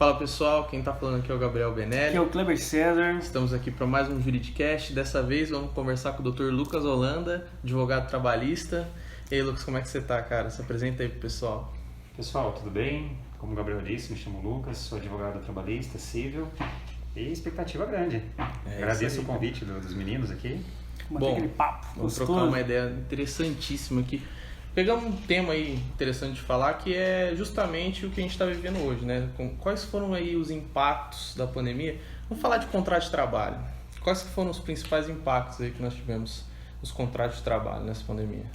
Fala pessoal, quem está falando aqui é o Gabriel Benelli. Aqui é o Kleber César. Estamos aqui para mais um Juridicast. Dessa vez vamos conversar com o Dr. Lucas Holanda, advogado trabalhista. E aí, Lucas, como é que você está, cara? Se apresenta aí pro pessoal. Pessoal, tudo bem? Como o Gabriel disse, me chamo Lucas, sou advogado trabalhista, civil e expectativa grande. Agradeço o convite dos meninos aqui. Bom, aquele papo vamos gostoso. trocar uma ideia interessantíssima aqui. Pegamos um tema aí interessante de falar, que é justamente o que a gente está vivendo hoje, né? Quais foram aí os impactos da pandemia? Vamos falar de contrato de trabalho. Quais foram os principais impactos aí que nós tivemos nos contratos de trabalho nessa pandemia?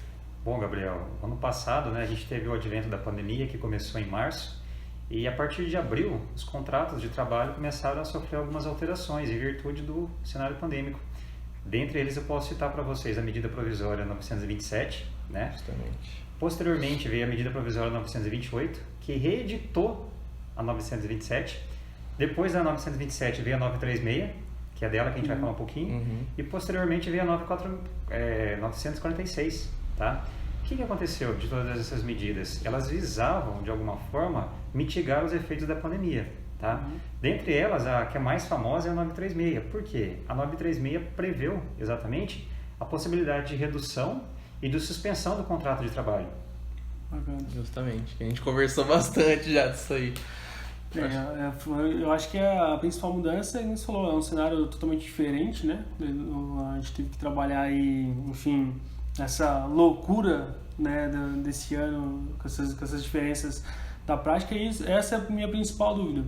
Bom, Gabriel, ano passado, né, a gente teve o advento da pandemia, que começou em março, e a partir de abril, os contratos de trabalho começaram a sofrer algumas alterações em virtude do cenário pandêmico. Dentre eles, eu posso citar para vocês a medida provisória 927, né? Justamente. Posteriormente veio a medida provisória 928, que reeditou a 927. Depois da 927 veio a 936, que é dela que a gente vai falar um pouquinho. E posteriormente veio a 946, tá? O que aconteceu de todas essas medidas? Elas visavam, de alguma forma, mitigar os efeitos da pandemia, tá? Dentre elas, a que é mais famosa é a 936. Por quê? A 936 preveu, exatamente, a possibilidade de redução e de suspensão do contrato de trabalho. Justamente, a gente conversou bastante já disso aí. Eu acho que a principal mudança, como você falou, é um cenário totalmente diferente, né? A gente teve que trabalhar aí, enfim, essa loucura, né, desse ano, com essas diferenças da prática, e essa é a minha principal dúvida.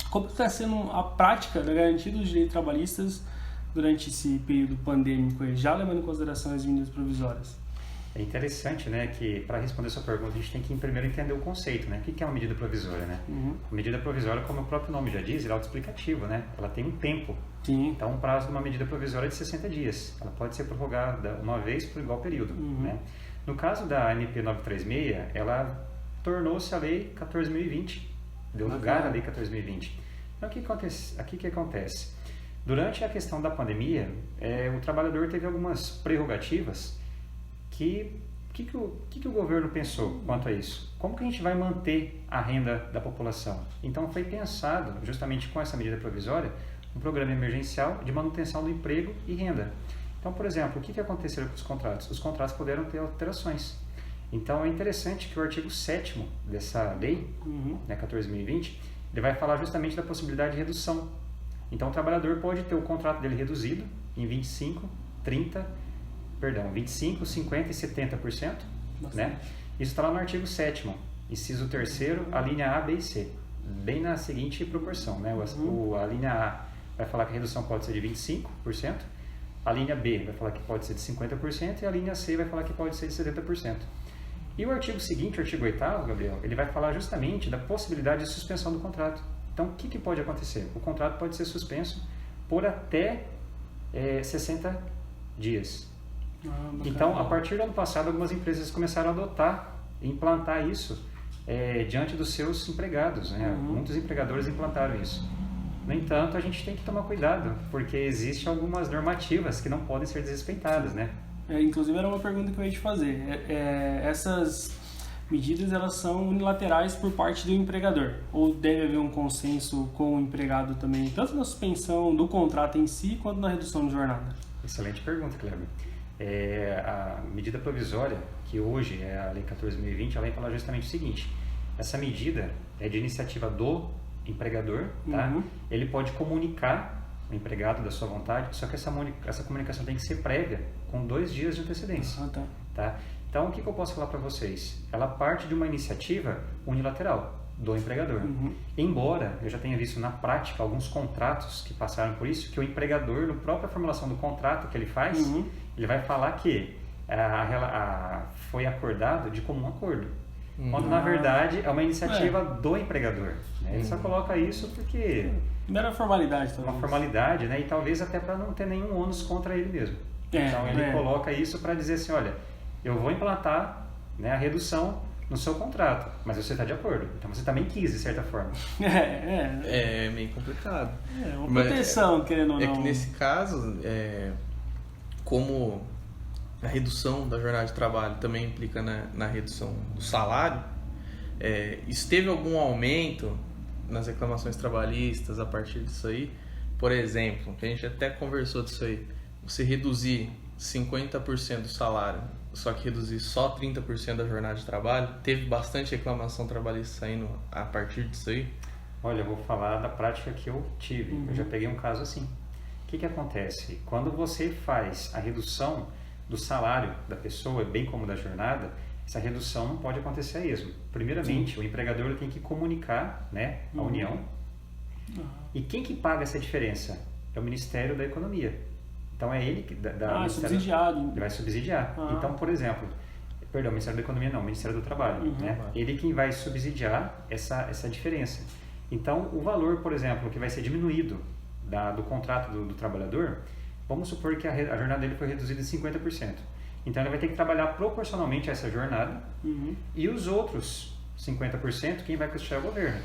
Como está sendo a prática da garantia dos direitos trabalhistas durante esse período pandêmico, já levando em consideração as medidas provisórias? É interessante, né, que para responder a sua pergunta, a gente tem que primeiro entender o conceito, né? O que é uma medida provisória, né? A medida provisória, como o próprio nome já diz, ela é autoexplicativo, né? Ela tem um tempo. Sim. Então, o prazo de uma medida provisória é de 60 dias. Ela pode ser prorrogada uma vez por igual período, né? No caso da MP 936, ela tornou-se a Lei 14.020, deu lugar à Lei 14.020. Então, o que acontece? Durante a questão da pandemia, o trabalhador teve algumas prerrogativas que o governo pensou quanto a isso? Como que a gente vai manter a renda da população? Então foi pensado, justamente com essa medida provisória, um programa emergencial de manutenção do emprego e renda. Então, por exemplo, o que aconteceu com os contratos? Os contratos puderam ter alterações. Então é interessante que o artigo 7º dessa lei, né, 14.020, ele vai falar justamente da possibilidade de redução. Então o trabalhador pode ter o contrato dele reduzido em 25, 50% e 70%, né? Isso está lá no artigo 7º, inciso 3º, a linha A, B e C, bem na seguinte proporção, né? A linha A vai falar que a redução pode ser de 25%, a linha B vai falar que pode ser de 50% e a linha C vai falar que pode ser de 70%. E o artigo seguinte, o artigo 8º, Gabriel, ele vai falar justamente da possibilidade de suspensão do contrato. Então, o que pode acontecer? O contrato pode ser suspenso por até 60 dias. Então, a partir do ano passado, algumas empresas começaram a adotar e implantar isso diante dos seus empregados, né? Muitos empregadores implantaram isso. No entanto, a gente tem que tomar cuidado, porque existem algumas normativas que não podem ser desrespeitadas, né? Inclusive, era uma pergunta que eu ia te fazer. Essas medidas, elas são unilaterais por parte do empregador? Ou deve haver um consenso com o empregado também, tanto na suspensão do contrato em si, quanto na redução de jornada? Excelente pergunta, Kleber. A medida provisória, que hoje é a Lei 14.020, ela vai falar justamente o seguinte: essa medida é de iniciativa do empregador, tá? Ele pode comunicar o empregado da sua vontade, só que essa comunicação tem que ser prévia, com 2 dias de antecedência. Tá? Então, o que eu posso falar para vocês? Ela parte de uma iniciativa unilateral do empregador. Embora eu já tenha visto na prática alguns contratos que passaram por isso, que o empregador, na própria formulação do contrato que ele faz, ele vai falar que foi acordado de comum acordo. Quando, na verdade, é uma iniciativa do empregador. Né? Ele só coloca isso porque... Mera formalidade, talvez. Uma formalidade, né? E talvez até para não ter nenhum ônus contra ele mesmo. Então, ele coloca isso para dizer assim, olha, eu vou implantar, né, a redução no seu contrato, mas você está de acordo. Então, você também quis, de certa forma. É meio complicado. Uma proteção, querendo ou não. É que nesse caso, como a redução da jornada de trabalho também implica na redução do salário, isso teve algum aumento nas reclamações trabalhistas a partir disso aí, por exemplo, que a gente até conversou disso aí, você reduzir 50% do salário, só que reduzir só 30% da jornada de trabalho, teve bastante reclamação trabalhista saindo a partir disso aí? Olha, eu vou falar da prática que eu tive. Eu já peguei um caso assim. O que acontece? Quando você faz a redução do salário da pessoa, bem como da jornada, essa redução não pode acontecer a esmo. Primeiramente, o empregador tem que comunicar, né, a União. E quem que paga essa diferença? É o Ministério da Economia. Então é ele que subsidiado. Ele vai subsidiar. Então, por exemplo, perdão, o Ministério da Economia não, o Ministério do Trabalho, né? Ele quem vai subsidiar essa diferença. Então, o valor, por exemplo, que vai ser diminuído do contrato do trabalhador, vamos supor que a jornada dele foi reduzida em 50%. Então, ele vai ter que trabalhar proporcionalmente a essa jornada e os outros 50%, quem vai custear é o governo.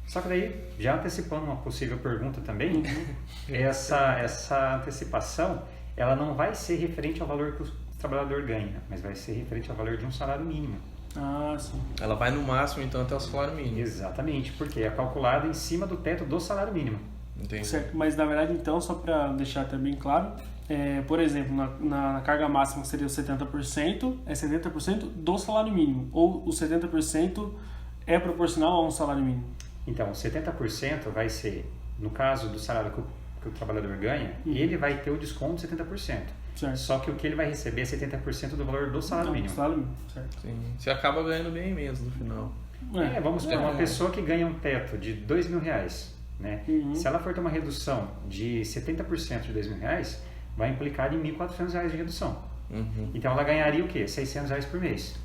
Só que daí, já antecipando uma possível pergunta também, essa antecipação, ela não vai ser referente ao valor que o trabalhador ganha, mas vai ser referente ao valor de um salário mínimo. Ah, sim. Ela vai no máximo, então, até o salário mínimo. Exatamente, porque é calculada em cima do teto do salário mínimo. Entendi. Certo. Mas, na verdade, então, só para deixar até bem claro, por exemplo, na carga máxima seria o 70%, é 70% do salário mínimo, ou o 70% é proporcional a um salário mínimo? Então, 70% vai ser, no caso do salário que o trabalhador ganha, ele vai ter o desconto de 70%. Certo. Só que o que ele vai receber é 70% do valor do salário mínimo. Salário mínimo, certo. Sim. Você acaba ganhando bem mesmo no final. Vamos ter uma pessoa que ganha um teto de R$2.000, né? Se ela for ter uma redução de 70% de R$2.000, vai implicar em R$1.400 de redução. Então ela ganharia o quê? R$600 por mês.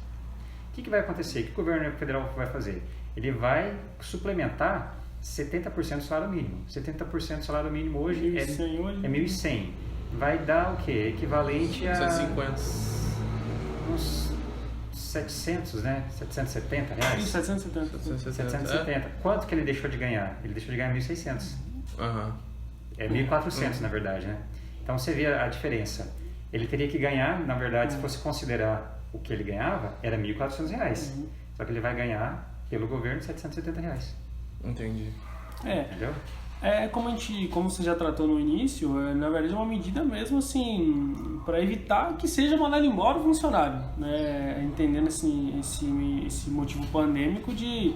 O que vai acontecer? O que o governo federal vai fazer? Ele vai suplementar 70% do salário mínimo. 70% do salário mínimo hoje é 1.100. Vai dar o quê? Equivalente a 150. uns 700, né? 770 reais. 770. 770. Quanto que ele deixou de ganhar? Ele deixou de ganhar 1.600. É 1.400, na verdade, né? Então você vê a diferença. Ele teria que ganhar, na verdade, se fosse considerar o que ele ganhava, era R$1.400. Só que ele vai ganhar pelo governo R$770. Entendi. Entendeu? Como você já tratou no início, na verdade é uma medida mesmo assim, para evitar que seja mandado embora o funcionário, né? Entendendo esse motivo pandêmico de,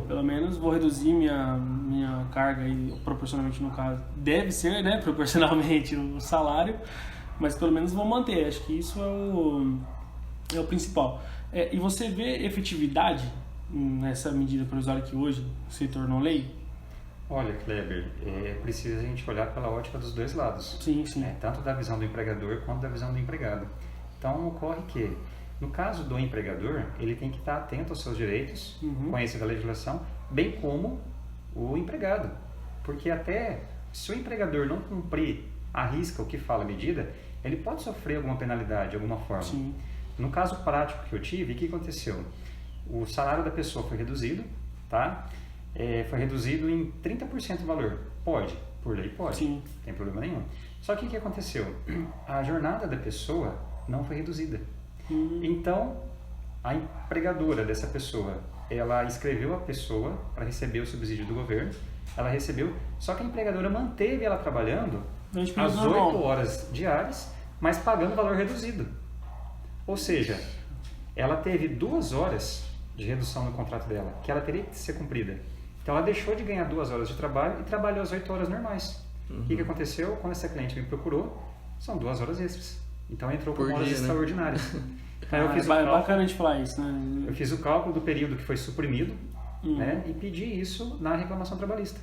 pelo menos vou reduzir minha carga, aí, proporcionalmente no caso, deve ser, né, proporcionalmente o salário, mas pelo menos vou manter, acho que isso é o principal. E você vê efetividade nessa medida provisória que hoje se tornou lei? Olha, Kleber, precisa a gente olhar pela ótica dos dois lados. Sim, sim. Tanto da visão do empregador quanto da visão do empregado. Então, ocorre que, no caso do empregador, ele tem que estar atento aos seus direitos, conhecer a legislação, bem como o empregado. Porque até se o empregador não cumprir à risca o que fala a medida, ele pode sofrer alguma penalidade, de alguma forma. Sim. No caso prático que eu tive, o que aconteceu? O salário da pessoa foi reduzido, tá? Foi reduzido em 30% do valor. Pode, por lei pode, Sim. não tem problema nenhum. Só que o que aconteceu? A jornada da pessoa não foi reduzida. Então, a empregadora dessa pessoa, ela inscreveu a pessoa para receber o subsídio do governo, ela recebeu, só que a empregadora manteve ela trabalhando às 8 horas diárias, mas pagando valor reduzido. Ou seja, ela teve 2 horas de redução no contrato dela, que ela teria que ser cumprida. Então, ela deixou de ganhar 2 horas de trabalho e trabalhou as 8 horas normais. O que aconteceu? Quando essa cliente me procurou, são 2 horas extras. Então, entrou por horas extraordinárias. Então, eu fiz bacana a gente falar isso, né? Eu fiz o cálculo do período que foi suprimido, né, e pedi isso na reclamação trabalhista.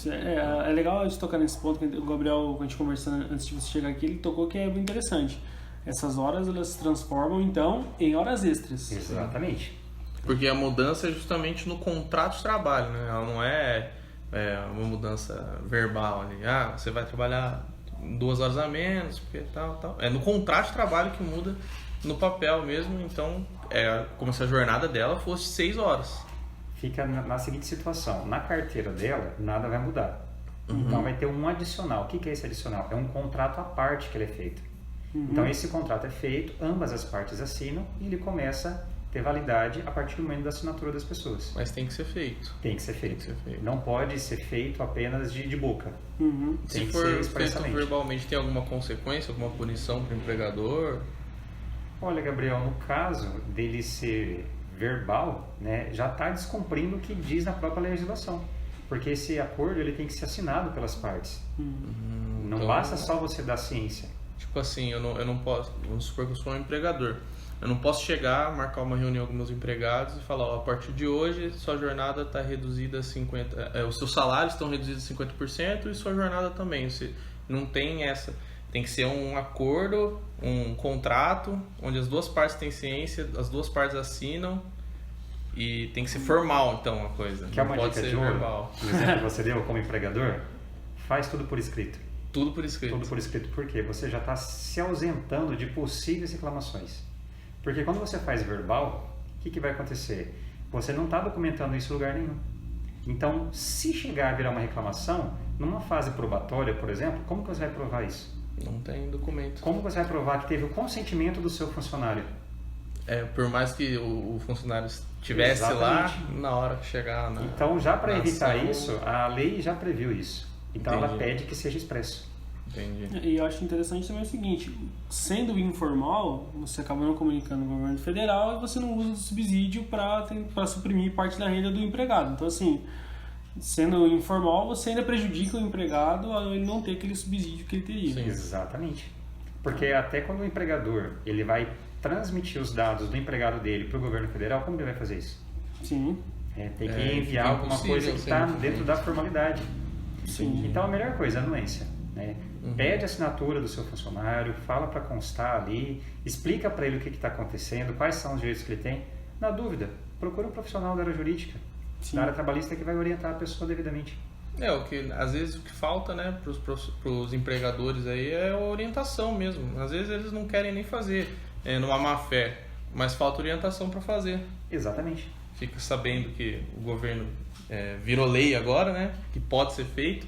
É legal a gente tocar nesse ponto, que o Gabriel, quando a gente conversando antes de você chegar aqui, ele tocou que é bem interessante. Essas horas, elas se transformam, então, em horas extras. Exatamente. Porque a mudança é justamente no contrato de trabalho, né? Ela não é uma mudança verbal ali. Você vai trabalhar 2 horas a menos, porque tal. É no contrato de trabalho que muda no papel mesmo. Então, como se a jornada dela fosse 6 horas. Fica na seguinte situação. Na carteira dela, nada vai mudar. Então, vai ter um adicional. O que é esse adicional? É um contrato à parte que ele é feito. Então, esse contrato é feito, ambas as partes assinam e ele começa ter validade a partir do momento da assinatura das pessoas. Mas tem que ser feito. Tem que ser feito. Tem que ser feito. Não pode ser feito apenas de boca. Se Tem que for ser feito expressamente. verbalmente, tem alguma consequência, alguma punição para o empregador? Olha, Gabriel, no caso dele ser verbal, né, já está descumprindo o que diz na própria legislação. Porque esse acordo ele tem que ser assinado pelas partes. Não Então, basta só você dar ciência. Tipo assim, eu não posso, vamos supor que eu sou um empregador. Eu não posso chegar, marcar uma reunião com meus empregados e falar, ó, a partir de hoje sua jornada está reduzida a 50%, os seus salários estão reduzidos a 50% e sua jornada também. Você não tem essa. Tem que ser um acordo, um contrato, onde as duas partes têm ciência, as duas partes assinam e tem que ser formal, então, a coisa. Que é Não uma pode dica ser de ouro, verbal. o exemplo que você deu como empregador, faz tudo por escrito. Tudo por escrito. Tudo por escrito, porque você já está se ausentando de possíveis reclamações. Porque quando você faz verbal, o que vai acontecer? Você não está documentando isso em lugar nenhum. Então, se chegar a virar uma reclamação, numa fase probatória, por exemplo, como que você vai provar isso? Não tem documento. Como você vai provar que teve o consentimento do seu funcionário? Por mais que o funcionário estivesse lá, na hora que chegar na Então, já para evitar ação, isso, a lei já previu isso. Então, ela Entendi. pede que seja expresso. Entendi. E eu acho interessante também o seguinte, sendo informal, você acaba não comunicando com o governo federal e você não usa o subsídio para suprimir parte da renda do empregado. Então, assim, sendo informal, você ainda prejudica o empregado a ele não ter aquele subsídio que ele teria. Sim. Exatamente. Porque até quando o empregador ele vai transmitir os dados do empregado dele para o governo federal, como ele vai fazer isso? Sim. Tem que fica enviar alguma impossível coisa que está sempre. dentro da formalidade. Sim. Então, a melhor coisa é a anuência. Né? Pede a assinatura do seu funcionário, fala para constar ali, explica para ele o que está acontecendo, quais são os direitos que ele tem. Na dúvida, procura um profissional da área jurídica, Sim. da área trabalhista, que vai orientar a pessoa devidamente. Às vezes o que falta, né, pros empregadores aí é a orientação mesmo. Às vezes eles não querem nem fazer numa má fé, mas falta orientação para fazer. Exatamente. Fica sabendo que o governo virou lei agora, né, que pode ser feito,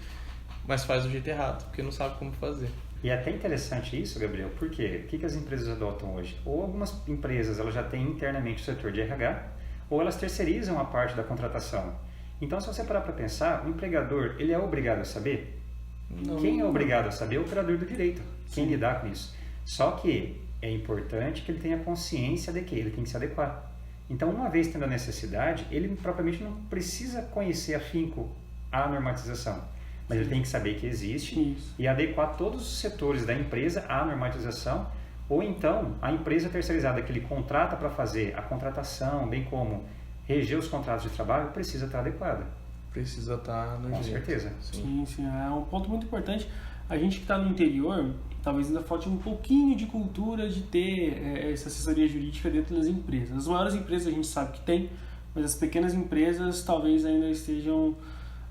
mas faz do jeito errado, porque não sabe como fazer. E é até interessante isso, Gabriel, porque o que as empresas adotam hoje? Ou algumas empresas elas já têm internamente o setor de RH, ou elas terceirizam a parte da contratação. Então, se você parar para pensar, o empregador ele é obrigado a saber? Não. Quem é obrigado a saber é o operador do direito, quem lidar com isso. Só que é importante que ele tenha consciência de que ele tem que se adequar. Então, uma vez tendo a necessidade, ele propriamente não precisa conhecer afinco a normatização. Mas ele tem que saber que existe Isso. e adequar todos os setores da empresa à normatização, ou então a empresa terceirizada que ele contrata para fazer a contratação, bem como reger os contratos de trabalho, precisa estar adequada. Precisa estar no Com jeito. certeza. Sim, sim, é um ponto muito importante. A gente que está no interior, talvez ainda falte um pouquinho de cultura de ter essa assessoria jurídica dentro das empresas. As maiores empresas a gente sabe que tem, mas as pequenas empresas talvez ainda estejam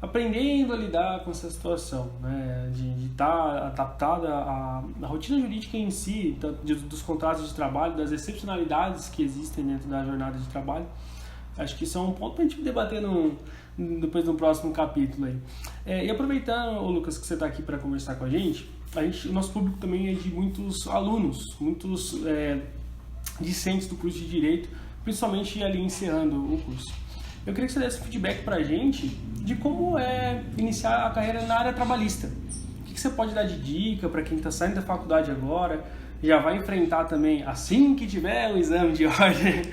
aprendendo a lidar com essa situação, né? De estar adaptada à rotina jurídica em si, dos contratos de trabalho, das excepcionalidades que existem dentro da jornada de trabalho. Acho que isso é um ponto para a gente debater depois no próximo capítulo aí. E aproveitando, Lucas, que você está aqui para conversar com a gente, o nosso público também é de muitos alunos, muitos discentes do curso de Direito, principalmente ali encerrando o curso. Eu queria que você desse feedback para a gente de como é iniciar a carreira na área trabalhista. O que você pode dar de dica para quem está saindo da faculdade agora, já vai enfrentar também, assim que tiver o exame de ordem,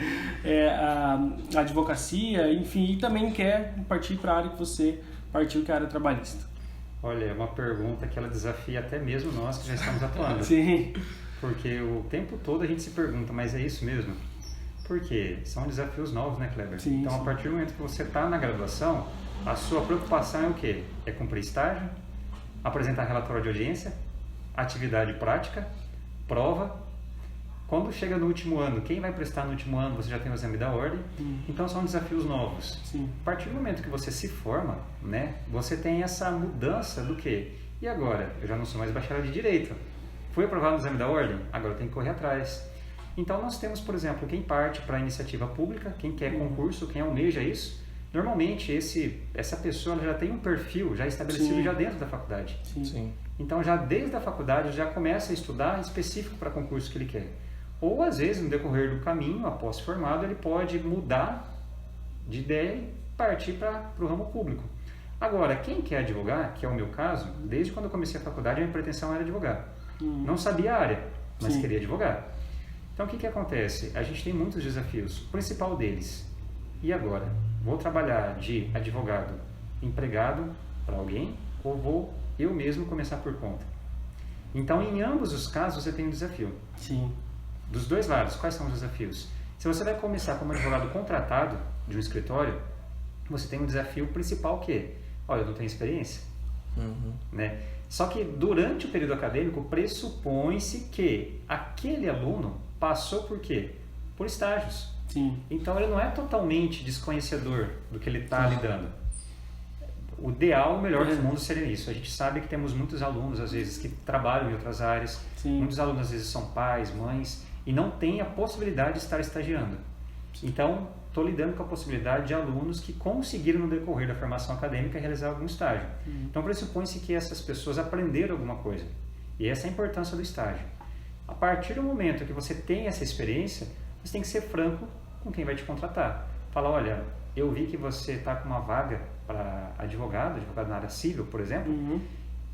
a advocacia, enfim, e também quer partir para a área que você partiu, que é a área trabalhista. Olha, é uma pergunta que ela desafia até mesmo nós que já estamos atuando. Sim. Porque o tempo todo a gente se pergunta, mas é isso mesmo? Porque são desafios novos, né, Kleber? Sim, então, sim. a partir do momento que você está na graduação, a sua preocupação é o quê? É cumprir estágio, apresentar relatório de audiência, atividade prática, prova. Quando chega no último ano, quem vai prestar no último ano, você já tem o exame da ordem. Então, são desafios novos. Sim. A partir do momento que você se forma, né, você tem essa mudança do quê? E agora? Eu já não sou mais bacharel de Direito. Fui aprovado no exame da ordem? Agora eu tenho que correr atrás. Então, nós temos, por exemplo, quem parte para a iniciativa pública, quem quer concurso, quem almeja isso. Normalmente, essa pessoa ela já tem um perfil já estabelecido Sim. já dentro da faculdade. Sim. Sim. Então, já desde a faculdade, já começa a estudar específico para concurso que ele quer. Ou às vezes no decorrer do caminho, após formado, ele pode mudar de ideia e partir para o ramo público. Agora, quem quer advogar, que é o meu caso, desde quando eu comecei a faculdade, a minha pretensão era advogar. Não sabia a área, mas Sim. queria advogar. Então, o que acontece? A gente tem muitos desafios. O principal deles, e agora? Vou trabalhar de advogado empregado para alguém ou vou eu mesmo começar por conta? Então, em ambos os casos, você tem um desafio. Sim. Dos dois lados, quais são os desafios? Se você vai começar como advogado contratado de um escritório, você tem um desafio principal que é, olha, eu não tenho experiência. Né? Só que durante o período acadêmico, pressupõe-se que aquele aluno passou por quê? Por estágios. Sim. Então, ele não é totalmente desconhecedor do que ele está lidando. O ideal, o melhor dos mundos seria isso. A gente sabe que temos muitos alunos, às vezes, que trabalham em outras áreas. Sim. Muitos alunos, às vezes, são pais, mães, e não têm a possibilidade de estar estagiando. Então, estou lidando com a possibilidade de alunos que conseguiram, no decorrer da formação acadêmica, realizar algum estágio. Então, pressupõe-se que essas pessoas aprenderam alguma coisa. E essa é a importância do estágio. A partir do momento que você tem essa experiência, você tem que ser franco com quem vai te contratar. Fala, olha, eu vi que você está com uma vaga para advogado na área civil, por exemplo.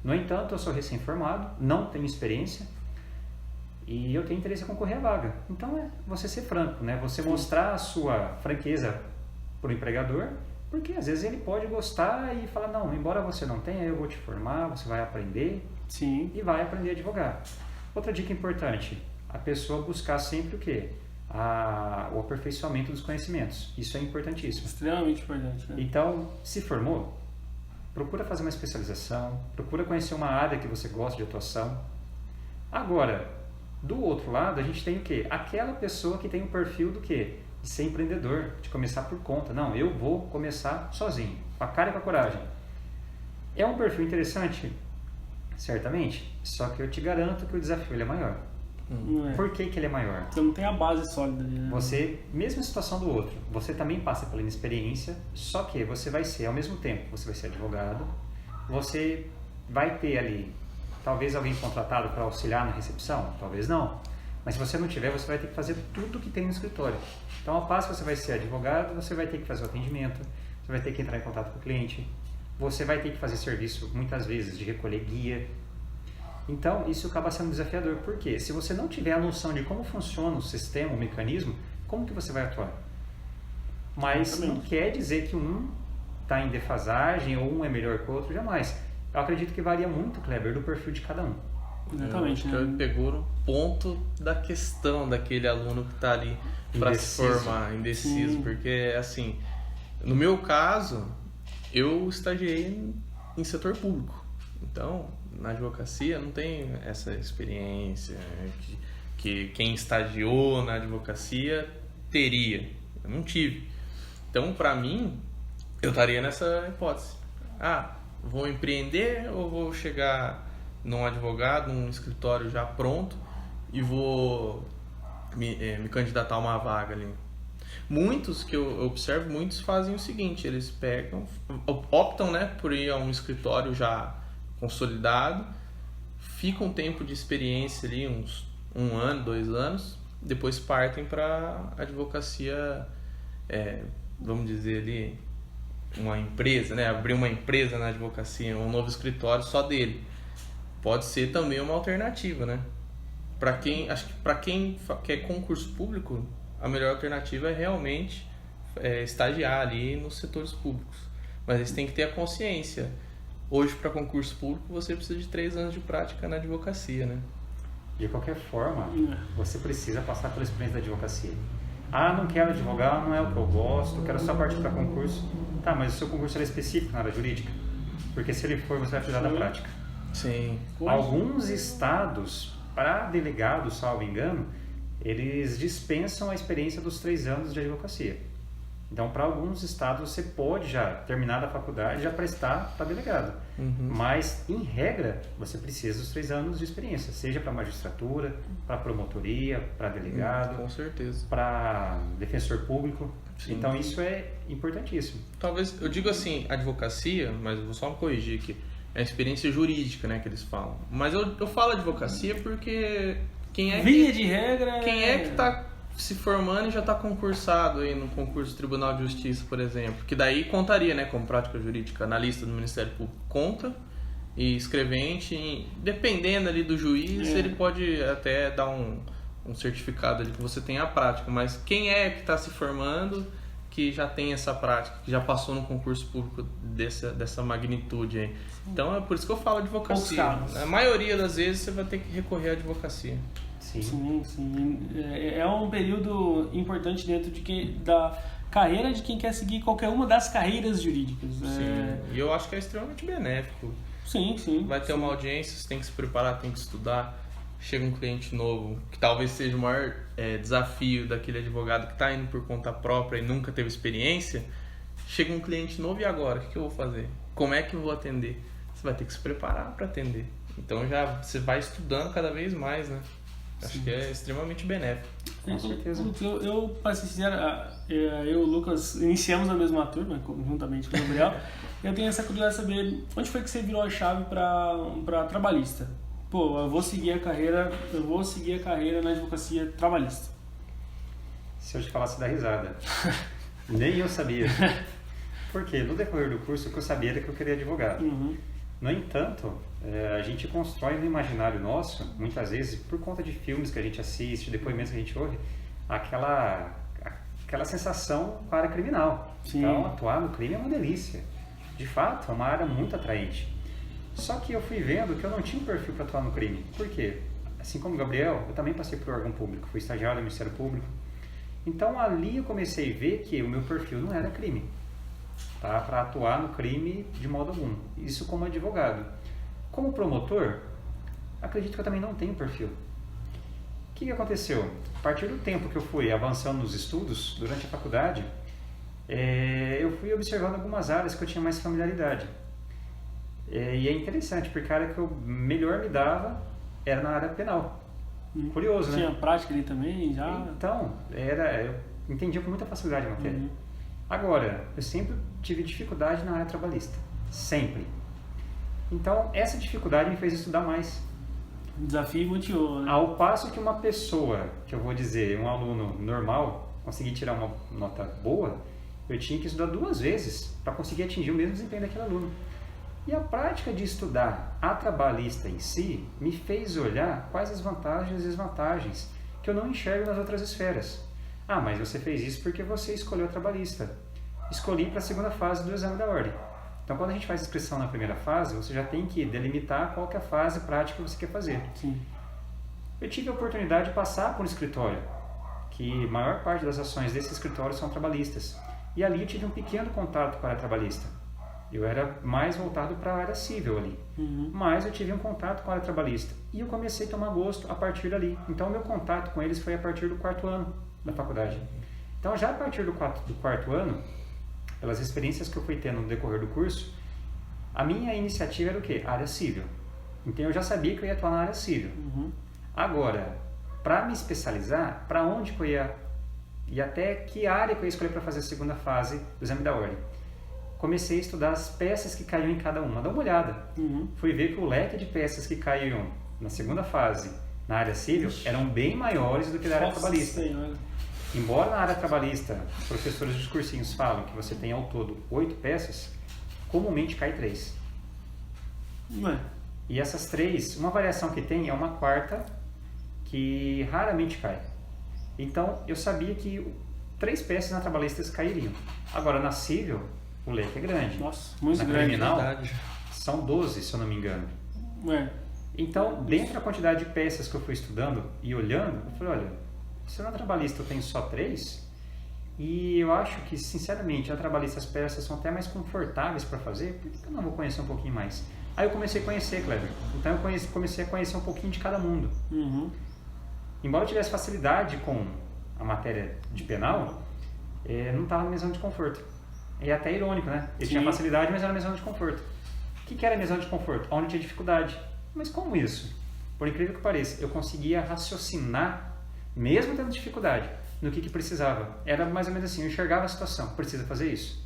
No entanto, eu sou recém-formado, não tenho experiência e eu tenho interesse em concorrer à vaga. Então, é você ser franco, né? Você mostrar a sua franqueza para o empregador, porque às vezes ele pode gostar e falar, não, embora você não tenha, eu vou te formar, você vai aprender e vai aprender a advogar. Outra dica importante, a pessoa buscar sempre o quê? O aperfeiçoamento dos conhecimentos. Isso é importantíssimo. Extremamente importante. Né? Então, se formou, procura fazer uma especialização, procura conhecer uma área que você gosta de atuação. Agora, do outro lado, a gente tem o quê? Aquela pessoa que tem um perfil do quê? De ser empreendedor, de começar por conta. Não, eu vou começar sozinho, com a cara e com a coragem. É um perfil interessante? Certamente. Só que eu te garanto que o desafio ele é maior. Por que ele é maior? Você não tem a base sólida ali, né? Você, mesma situação do outro, você também passa pela inexperiência, só que você vai ser, ao mesmo tempo, você vai ser advogado, você vai ter ali, talvez alguém contratado para auxiliar na recepção, talvez não, mas se você não tiver, você vai ter que fazer tudo que tem no escritório. Então, ao passo que você vai ser advogado, você vai ter que fazer o atendimento, você vai ter que entrar em contato com o cliente, você vai ter que fazer serviço, muitas vezes, de recolher guia. Então, isso acaba sendo desafiador, porque se você não tiver a noção de como funciona o sistema, o mecanismo, como que você vai atuar? Mas não quer dizer que um está em defasagem ou um é melhor que o outro, jamais. Eu acredito que varia muito, Kleber, do perfil de cada um. Exatamente. Né? Pegou no ponto da questão daquele aluno que está ali para se formar, indeciso, porque assim, no meu caso, eu estagiei em setor público, então na advocacia não tem essa experiência que quem estagiou na advocacia teria. Eu não tive. Então, para mim, eu estaria nessa hipótese. Vou empreender ou vou chegar num advogado, num escritório já pronto e vou me candidatar a uma vaga ali? Muitos que eu observo, muitos fazem o seguinte, eles optam, né, por ir a um escritório já consolidado, fica um tempo de experiência ali, uns 1 ano, 2 anos, depois partem para advocacia, vamos dizer ali, uma empresa, né? Abrir uma empresa na advocacia, um novo escritório só dele. Pode ser também uma alternativa, né? Acho que para quem quer concurso público, a melhor alternativa é realmente estagiar ali nos setores públicos. Mas eles têm que ter a consciência. Hoje, para concurso público, você precisa de 3 anos de prática na advocacia, né? De qualquer forma, você precisa passar pela experiência da advocacia. Não quero advogar, não é o que eu gosto, eu quero só partir para concurso. Tá, mas o seu concurso é específico na área jurídica? Porque se ele for, você vai precisar da prática. Sim. Alguns estados, para delegados, salvo engano, eles dispensam a experiência dos 3 anos de advocacia. Então, para alguns estados, você pode já terminar da faculdade e já prestar para delegado. Mas, em regra, você precisa dos 3 anos de experiência, seja para magistratura, para promotoria, para delegado, com certeza, para defensor público. Sim. Então, isso é importantíssimo. Talvez, eu digo assim, advocacia, mas eu vou só me corrigir aqui, é a experiência jurídica, né, que eles falam. Mas eu falo advocacia porque Via de regra... Quem é que está se formando e já está concursado aí no concurso do Tribunal de Justiça, por exemplo? Que daí contaria, né, como prática jurídica, analista do Ministério Público conta, e escrevente, dependendo ali do juiz, ele pode até dar um certificado ali que você tem a prática, mas quem é que está se formando que já tem essa prática, que já passou no concurso público dessa magnitude aí? Então é por isso que eu falo advocacia. A maioria das vezes você vai ter que recorrer à advocacia. Sim. É um período importante dentro da carreira de quem quer seguir qualquer uma das carreiras jurídicas. Sim, e eu acho que é extremamente benéfico. Sim. Vai ter uma audiência, você tem que se preparar, tem que estudar. Chega um cliente novo, que talvez seja o maior desafio daquele advogado que está indo por conta própria e nunca teve experiência. Chega um cliente novo, e agora? O que eu vou fazer? Como é que eu vou atender? Você vai ter que se preparar para atender. Então você vai estudando cada vez mais, né? Acho que é extremamente benéfico. Com certeza. Eu para ser sincero, eu e o Lucas iniciamos a mesma turma, juntamente com o Gabriel. Eu tenho essa curiosidade de saber onde foi que você virou a chave para trabalhista. Pô, eu vou seguir a carreira na advocacia trabalhista. Se eu te falasse da risada. Nem eu sabia. Porque no decorrer do curso o que eu sabia era que eu queria advogado. No entanto, a gente constrói no imaginário nosso, muitas vezes, por conta de filmes que a gente assiste, depoimentos que a gente ouve, aquela sensação com a área criminal. Sim. Então, atuar no crime é uma delícia. De fato, é uma área muito atraente. Só que eu fui vendo que eu não tinha um perfil para atuar no crime. Por quê? Assim como o Gabriel, eu também passei por órgão público, fui estagiário do Ministério Público. Então, ali eu comecei a ver que o meu perfil não era crime. Tá? Para atuar no crime de modo algum. Isso como advogado. Como promotor, acredito que eu também não tenho perfil. O que aconteceu? A partir do tempo que eu fui avançando nos estudos, durante a faculdade, eu fui observando algumas áreas que eu tinha mais familiaridade. E é interessante, porque a área que eu melhor me dava era na área penal. Curioso, né? Tinha prática ali também, já? Então, eu entendia com muita facilidade a matéria. Agora, eu sempre tive dificuldade na área trabalhista. Sempre. Então, essa dificuldade me fez estudar mais. Desafio motivou, né? Ao passo que uma pessoa, que eu vou dizer, um aluno normal, conseguir tirar uma nota boa, eu tinha que estudar 2 vezes para conseguir atingir o mesmo desempenho daquele aluno. E a prática de estudar a trabalhista em si me fez olhar quais as vantagens e desvantagens que eu não enxergo nas outras esferas. Ah, mas você fez isso porque você escolheu a trabalhista. Escolhi para a segunda fase do exame da ordem. Então, quando a gente faz inscrição na primeira fase, você já tem que delimitar qual que é a fase prática que você quer fazer. Sim. Eu tive a oportunidade de passar por um escritório, que a maior parte das ações desse escritório são trabalhistas. E ali eu tive um pequeno contato com a área trabalhista. Eu era mais voltado para a área civil ali. Mas eu tive um contato com a área trabalhista. E eu comecei a tomar gosto a partir dali. Então, o meu contato com eles foi a partir do 4º ano da faculdade. Então, já a partir do 4º ano, pelas experiências que eu fui tendo no decorrer do curso, a minha iniciativa era o quê? Área civil. Então, eu já sabia que eu ia atuar na área civil. Agora, para me especializar, para onde que eu ia e até que área que eu ia escolher para fazer a segunda fase do exame da ordem? Comecei a estudar as peças que caíam em cada uma. Dá uma olhada. Fui ver que o leque de peças que caíam na segunda fase na área civil eram bem maiores do que na área trabalhista. Embora na área trabalhista, os professores dos cursinhos falam que você tem ao todo 8 peças, comumente cai 3. E essas 3, uma variação que tem é uma 4ª que raramente cai. Então, eu sabia que 3 peças na trabalhista cairiam. Agora, na civil, o leque é grande. Nossa, muito na grande. Criminal, são 12, se eu não me engano. Então, dentro da quantidade de peças que eu fui estudando e olhando, eu falei, olha, se na trabalhista eu tenho só 3, e eu acho que, sinceramente, na trabalhista as peças são até mais confortáveis para fazer, por que eu não vou conhecer um pouquinho mais? Aí eu comecei a conhecer, Kleber. Então, eu comecei a conhecer um pouquinho de cada mundo. Embora eu tivesse facilidade com a matéria de penal, não estava na minha zona de conforto. É até irônico, né? Eu tinha facilidade, mas era na minha zona de conforto. O que era a minha zona de conforto? Onde eu tinha dificuldade. Mas como isso? Por incrível que pareça, eu conseguia raciocinar, mesmo tendo dificuldade, no que precisava. Era mais ou menos assim, eu enxergava a situação, precisa fazer isso.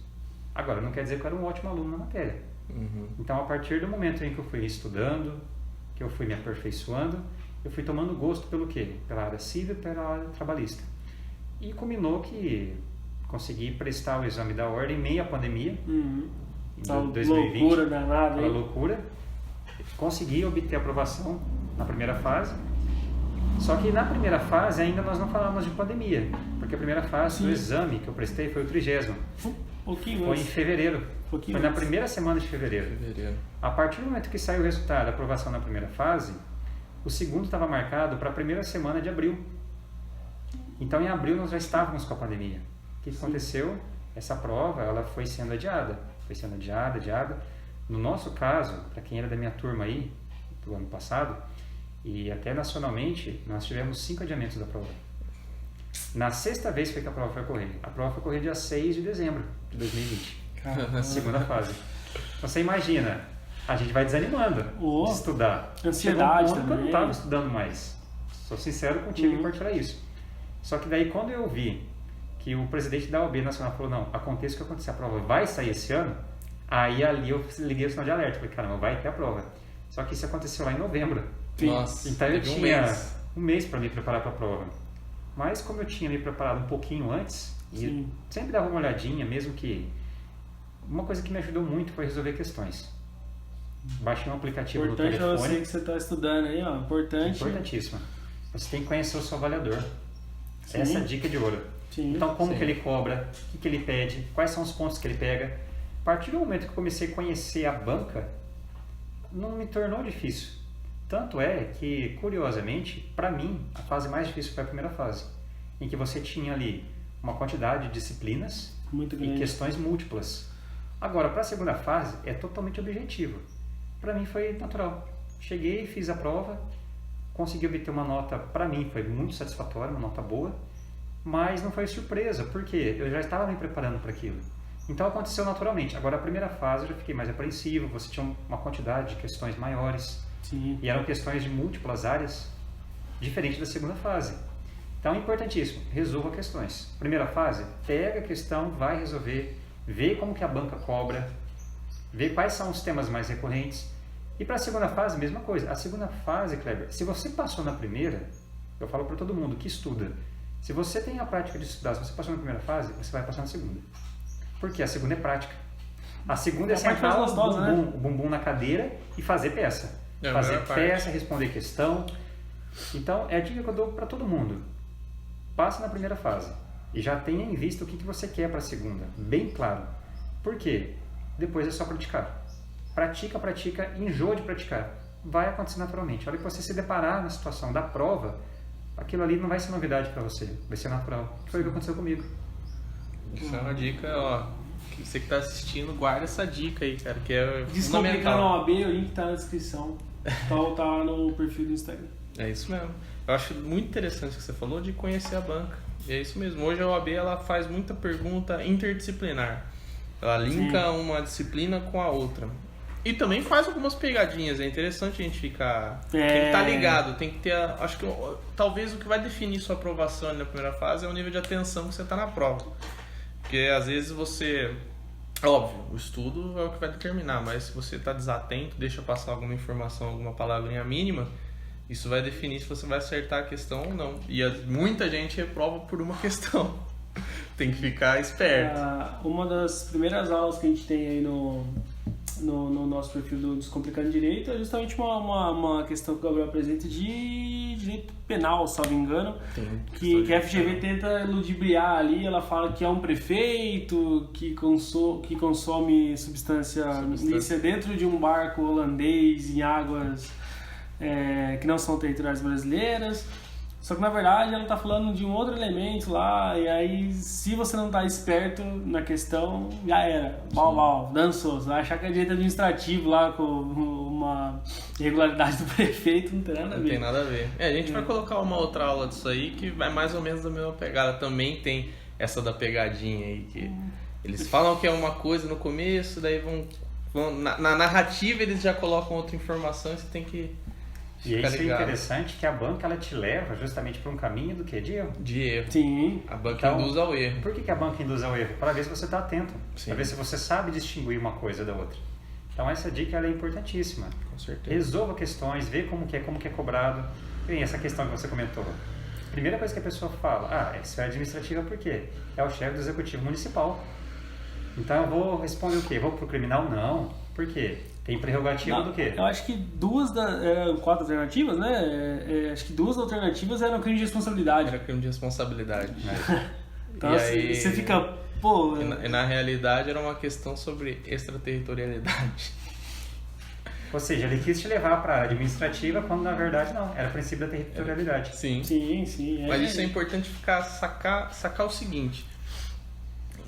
Agora, não quer dizer que eu era um ótimo aluno na matéria. Então, a partir do momento em que eu fui estudando, que eu fui me aperfeiçoando, eu fui tomando gosto pelo quê? Pela área civil e pela área trabalhista. E culminou que consegui prestar o exame da ordem em meio à pandemia, em 2020. Loucura danada. Aquela loucura. Consegui obter aprovação na primeira fase. Só que na primeira fase ainda nós não falávamos de pandemia, porque a primeira fase do exame que eu prestei foi o 30º. Foi em fevereiro. Foi na primeira semana de fevereiro. A partir do momento que saiu o resultado da aprovação na primeira fase, o segundo estava marcado para a primeira semana de abril. Então em abril nós já estávamos com a pandemia. O que aconteceu? Essa prova ela foi sendo adiada. No nosso caso, para quem era da minha turma aí, do ano passado, e até nacionalmente, nós tivemos 5 adiamentos da prova. Na sexta vez foi que a prova foi ocorrer. A prova foi ocorrer dia 6 de dezembro de 2020. Na segunda fase. Então você imagina, a gente vai desanimando de estudar. Ansiedade também. Eu não estava estudando mais. Sou sincero contigo em partilhar isso. Só que daí quando eu vi que o presidente da OAB Nacional falou, não, aconteça o que acontecer, a prova vai sair esse ano, aí ali eu liguei o sinal de alerta. Falei, caramba, vai ter a prova. Só que isso aconteceu lá em novembro. Nossa, então eu tinha um mês para me preparar para a prova. Mas como eu tinha me preparado um pouquinho antes, e sempre dava uma olhadinha, mesmo que... Uma coisa que me ajudou muito foi resolver questões. Baixei um aplicativo no telefone. Importante você que você está estudando aí, ó. Importantíssimo. Você tem que conhecer o seu avaliador. Essa é a dica de ouro. Então, como que ele cobra, o que ele pede, quais são os pontos que ele pega. A partir do momento que eu comecei a conhecer a banca, não me tornou difícil. Tanto é que, curiosamente, para mim, a fase mais difícil foi a primeira fase, em que você tinha ali uma quantidade de disciplinas e questões múltiplas. Agora, para a segunda fase, é totalmente objetivo. Para mim foi natural. Cheguei, fiz a prova, consegui obter uma nota, para mim foi muito satisfatória, uma nota boa, mas não foi surpresa, porque eu já estava me preparando para aquilo. Então aconteceu naturalmente. Agora, a primeira fase eu já fiquei mais apreensivo, você tinha uma quantidade de questões maiores. E eram questões de múltiplas áreas, diferente da segunda fase. Então é importantíssimo, resolva questões. Primeira fase, pega a questão, vai resolver, vê como que a banca cobra, vê quais são os temas mais recorrentes. E para a segunda fase, mesma coisa. A segunda fase, Kleber, se você passou na primeira, eu falo para todo mundo que estuda, se você tem a prática de estudar, se você passou na primeira fase, você vai passar na segunda. Porque a segunda é prática. A segunda é sentar o bumbum na cadeira e fazer peça. Fazer peça, responder questão. Então, é a dica que eu dou para todo mundo. Passe na primeira fase e já tenha em vista o que você quer para a segunda. Bem claro. Por quê? Depois é só praticar. Pratica, enjoa de praticar. Vai acontecer naturalmente. A hora que você se deparar na situação da prova, aquilo ali não vai ser novidade para você. Vai ser natural. Foi o que aconteceu comigo. Isso é uma dica, ó. Você que está assistindo, guarda essa dica aí, cara, que é Descomplicando a OAB, o link tá na descrição. Tá no perfil do Instagram. É isso mesmo. Eu acho muito interessante o que você falou de conhecer a banca. E é isso mesmo. Hoje a OAB ela faz muita pergunta interdisciplinar. Ela linka uma disciplina com a outra. E também faz algumas pegadinhas. É interessante a gente ficar... Tem que estar ligado. Tem que ter... Acho que talvez o que vai definir sua aprovação na primeira fase é o nível de atenção que você está na prova. Porque às vezes você... Óbvio, o estudo é o que vai determinar, mas se você está desatento, deixa passar alguma informação, alguma palavrinha mínima, isso vai definir se você vai acertar a questão ou não. E muita gente reprova por uma questão. Tem que ficar esperto. Uma das primeiras aulas que a gente tem aí no nosso perfil do Descomplicando Direito é justamente uma questão que o Gabriel apresenta de direito penal, salvo engano, que a FGV tenta ludibriar ali. Ela fala que é um prefeito que consome substância ilícita dentro de um barco holandês em águas que não são territoriais brasileiras. Só que na verdade ela está falando de um outro elemento lá, e aí se você não está esperto na questão, já era. Dançou. Você vai achar que é direito administrativo lá com uma irregularidade do prefeito, não tem nada a ver. Não tem nada a ver. A gente vai colocar uma outra aula disso aí que vai mais ou menos da mesma pegada. Também tem essa da pegadinha aí, que eles falam que é uma coisa no começo, daí vão na narrativa eles já colocam outra informação e você tem que... E isso é interessante que a banca ela te leva justamente para um caminho do quê? De erro. De erro. Sim. A banca induz ao erro. Por que a banca induz ao erro? Para ver se você está atento. Para ver se você sabe distinguir uma coisa da outra. Então essa dica ela é importantíssima. Com certeza. Resolva questões, vê como que é cobrado. Tem essa questão que você comentou. Primeira coisa que a pessoa fala, é esfera administrativa por quê? É o chefe do executivo municipal. Então eu vou responder o quê? Vou pro criminal? Não. Por quê? Tem prerrogativa do quê? Eu acho que eram 4 alternativas, né? Acho que 2 alternativas eram crime de responsabilidade. Era crime de responsabilidade. Então assim, você fica, pô... E na realidade era uma questão sobre extraterritorialidade. Ou seja, ele quis te levar para a área administrativa quando na verdade não, era o princípio da territorialidade. Sim. Sim. Mas isso é importante sacar o seguinte.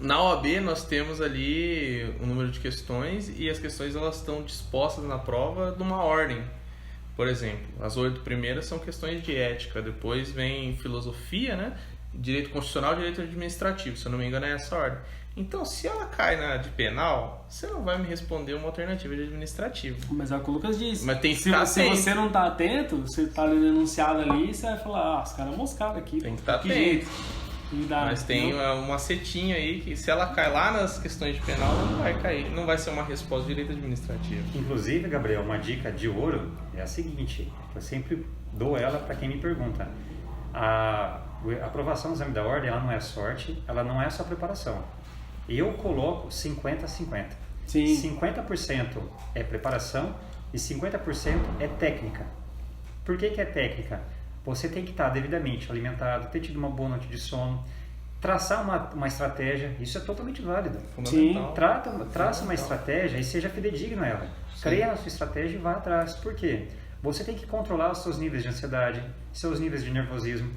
Na OAB nós temos ali um número de questões e as questões elas estão dispostas na prova de uma ordem. Por exemplo, as 8 primeiras são questões de ética, depois vem filosofia, né? Direito constitucional e direito administrativo, se eu não me engano é essa ordem. Então, se ela cai na de penal, você não vai me responder uma alternativa de administrativo. Mas é o que o Lucas disse. Mas tem que se você não tá atento, você tá ali denunciado ali, você vai falar, os caras moscaram aqui. Tem que estar atento. Jeito. Mas tem uma setinha aí que se ela cai lá nas questões de penal, não vai cair, não vai ser uma resposta de direito administrativo. Inclusive, Gabriel, uma dica de ouro é a seguinte, eu sempre dou ela para quem me pergunta. A aprovação do exame da ordem, ela não é sorte, ela não é só preparação. Eu coloco 50-50. Sim. 50% é preparação e 50% é técnica. Por que é técnica? Você tem que estar devidamente alimentado, ter tido uma boa noite de sono, traçar uma estratégia, isso é totalmente válido. Fundamental. Traça uma estratégia e seja fidedigno a ela. Creia na sua estratégia e vá atrás. Por quê? Você tem que controlar os seus níveis de ansiedade, seus níveis de nervosismo,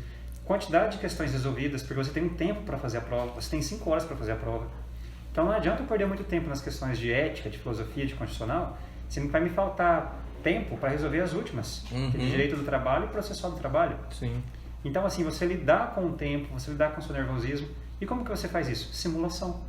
quantidade de questões resolvidas, porque você tem um tempo para fazer a prova, você tem 5 horas para fazer a prova. Então não adianta eu perder muito tempo nas questões de ética, de filosofia, de constitucional, sendo que vai me faltar tempo para resolver as últimas, de direito do trabalho e processual do trabalho. Sim. Então assim, você lidar com o tempo, você lidar com o seu nervosismo, e como que você faz isso? Simulação.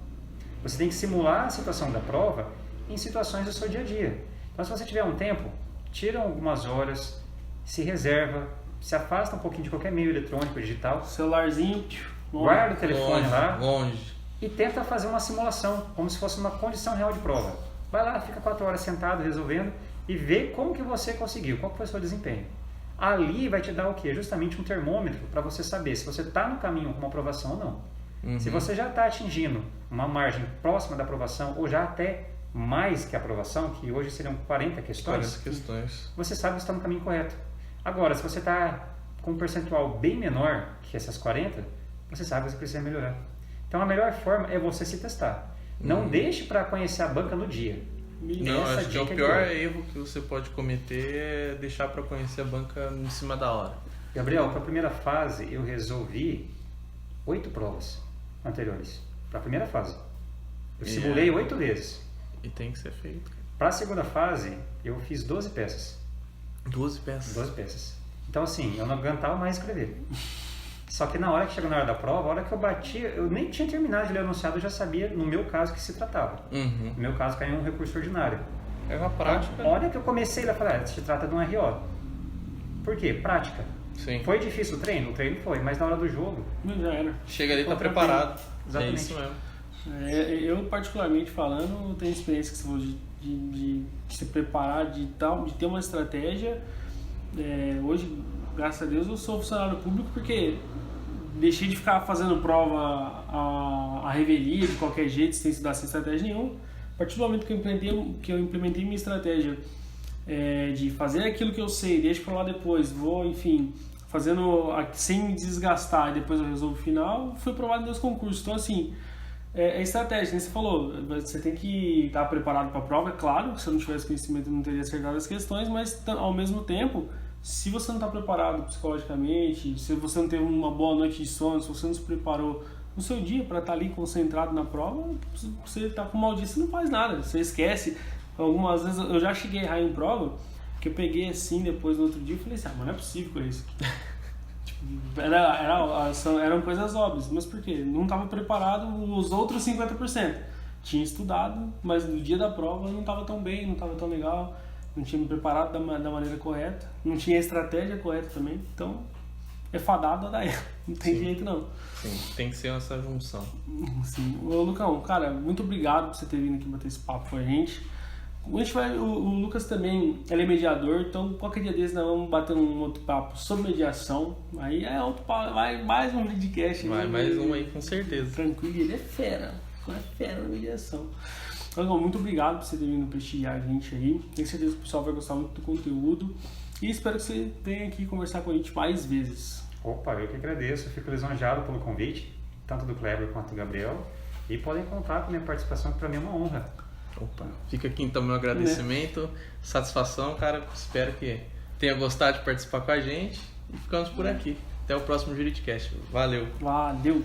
Você tem que simular a situação da prova em situações do seu dia a dia. Então se você tiver um tempo, tira algumas horas, se reserva, se afasta um pouquinho de qualquer meio eletrônico, digital. Celularzinho, guarda o telefone lá. Longe. E tenta fazer uma simulação, como se fosse uma condição real de prova. Vai lá, fica 4 horas sentado resolvendo e vê como que você conseguiu, qual que foi o seu desempenho. Ali vai te dar o quê? Justamente um termômetro para você saber se você está no caminho com uma aprovação ou não. Se você já está atingindo uma margem próxima da aprovação ou já até mais que a aprovação, que hoje seriam 40 questões, você sabe que está no caminho correto. Agora, se você está com um percentual bem menor que essas 40, você sabe que você precisa melhorar. Então a melhor forma é você se testar. Não deixe para conhecer a banca no dia. Não, acho que o pior erro que você pode cometer é deixar para conhecer a banca em cima da hora. Gabriel, para a primeira fase eu resolvi 8 provas anteriores. Para a primeira fase. Eu simulei 8 vezes. E tem que ser feito. Para a segunda fase eu fiz 12 peças. 12 peças? 12 peças. Então assim, eu não aguentava mais escrever. Só que na hora que chegou na hora da prova, a hora que eu bati, eu nem tinha terminado de ler o enunciado, eu já sabia, no meu caso, que se tratava. No meu caso, caiu um recurso ordinário. É uma prática. A hora que eu comecei, eu falei, se trata de um RO. Por quê? Prática. Sim. Foi difícil o treino? O treino foi, mas na hora do jogo... Já era. Chega ali, tá preparado. Exatamente. É isso mesmo. Eu, particularmente falando, tenho experiência que você falou de se preparar, de ter uma estratégia. Hoje, graças a Deus, eu sou funcionário público porque deixei de ficar fazendo prova a revelia de qualquer jeito, sem estudar sem estratégia nenhuma. A partir do momento que eu implementei minha estratégia de fazer aquilo que eu sei, deixo para lá depois, vou, enfim, fazendo sem me desgastar e depois eu resolvo o final, fui aprovado em 2 concursos. Então, assim, é estratégia, como você falou, você tem que estar preparado para a prova, é claro, se eu não tivesse conhecimento eu não teria acertado as questões, mas ao mesmo tempo, se você não está preparado psicologicamente, se você não teve uma boa noite de sono, se você não se preparou no seu dia para estar ali concentrado na prova, você está com mal dia, você não faz nada, você esquece. Algumas vezes eu já cheguei a errar em prova, que eu peguei assim depois no outro dia e falei assim, mas não é possível com isso. Eram coisas óbvias, mas por quê? Não estava preparado os outros 50%. Tinha estudado, mas no dia da prova não estava tão bem, não estava tão legal. Não tinha me preparado da maneira correta, não tinha a estratégia correta também, então é fadado a dar erro, não tem jeito não. Sim, tem que ser essa junção. Sim. Ô Lucão, cara, muito obrigado por você ter vindo aqui bater esse papo com a gente. A gente vai, o Lucas também, ele é mediador, então qualquer dia desses nós vamos bater um outro papo sobre mediação. Aí é outro papo, vai mais um leadcast. Vai mais um aí, com certeza. Tranquilo, ele é fera na mediação. Então, muito obrigado por você ter vindo prestigiar a gente aí. Tenho certeza que o pessoal vai gostar muito do conteúdo. E espero que você venha aqui conversar com a gente mais vezes. Opa, eu que agradeço. Eu fico lisonjeado pelo convite, tanto do Kleber quanto do Gabriel. E podem contar com a minha participação, que para mim é uma honra. Opa, fica aqui então meu agradecimento, satisfação, cara. Espero que tenha gostado de participar com a gente. E ficamos por aqui. Até o próximo Juridicast. Valeu. Valeu.